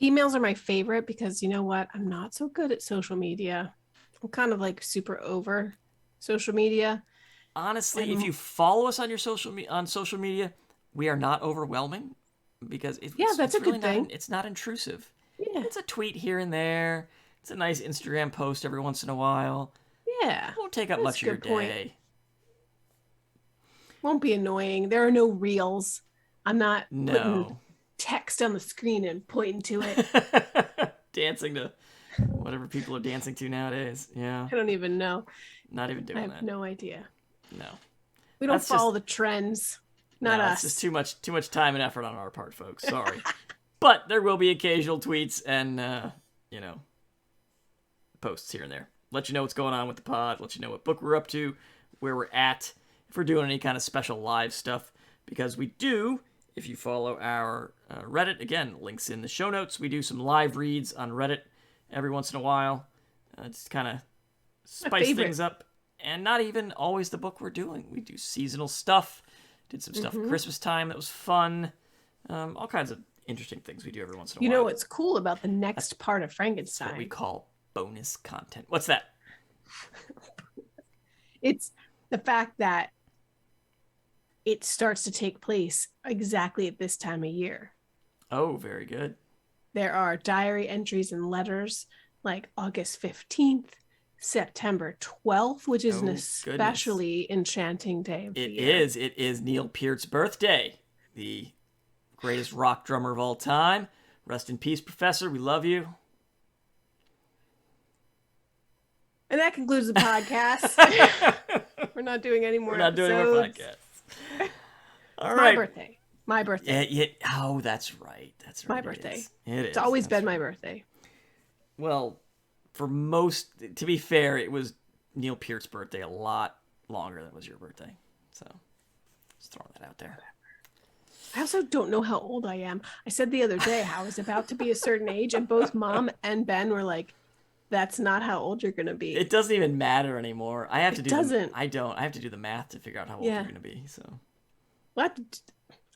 Emails are my favorite because you know what? I'm not so good at social media. I'm kind of like super over social media. Honestly, if you follow us on your social media, we are not overwhelming because that's a good thing. It's not intrusive. Yeah. It's a tweet here and there. It's a nice Instagram post every once in a while. Yeah. It won't take up much of your day. Won't be annoying. There are no reels. I'm not putting text on the screen and pointing to it. Dancing to whatever people are dancing to nowadays. Yeah. I don't even know. Not even doing that. I have no idea. No. We don't follow the trends. Not us. It's just too much time and effort on our part, folks. Sorry. But there will be occasional tweets and, posts here and there. Let you know what's going on with the pod. Let you know what book we're up to, where we're at, if we're doing any kind of special live stuff. Because we do, if you follow our Reddit, again, links in the show notes. We do some live reads on Reddit every once in a while. Just kind of spice things up. And not even always the book we're doing. We do seasonal stuff. Did some stuff at Christmas time that was fun. All kinds of interesting things we do every once in a while. You know what's cool about the next part of Frankenstein? That's what we call bonus content. What's that? It's the fact that it starts to take place exactly at this time of year. Oh, very good. There are diary entries and letters like August 15th, September 12th, which is an especially enchanting day of the year. It is Neil Peart's birthday, the greatest rock drummer of all time. Rest in peace, Professor. We love you. And that concludes the podcast. We're not doing any more episodes. Doing more podcasts. All right. My birthday. Yeah. Oh, that's right. That's right. My birthday. It's always been my birthday. Well, to be fair, it was Neil Peart's birthday a lot longer than it was your birthday. So, just throwing that out there. I also don't know how old I am. I said the other day how I was about to be a certain age, and both Mom and Ben were like, "That's not how old you're going to be." It doesn't even matter anymore. I have to do the math to figure out how old you're going to be. So, what?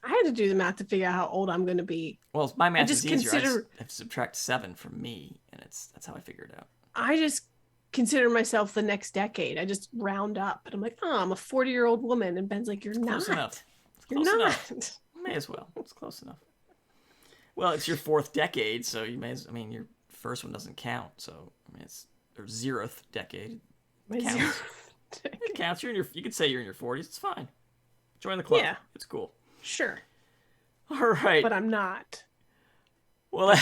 I had to do the math to figure out how old I'm going to be. Well, my math is easier. I have to subtract 7 from me, and that's how I figure it out. I just consider myself the next decade. I just round up, and I'm like, "Oh, I'm a 40-year-old woman," and Ben's like, "You're not. Close enough. You're not." May as well. It's close enough. Well, it's your 4th decade, so you may. Your first one doesn't count, so it's your 0th decade. It counts. It counts. You could say you're in your 40s. It's fine. Join the club. Yeah, it's cool. Sure. All right. But I'm not. Well,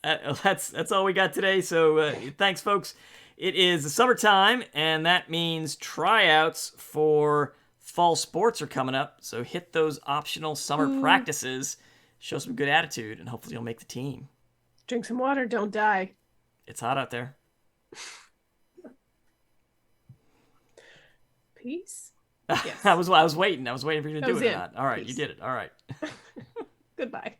that's all we got today. So thanks, folks. It is the summertime, and that means tryouts for fall sports are coming up. So hit those optional summer practices. Show some good attitude, and hopefully you'll make the team. Drink some water. Don't die. It's hot out there. Peace. Yes. I was waiting. I was waiting for you to do it or not. All right, peace. You did it. All right. Goodbye.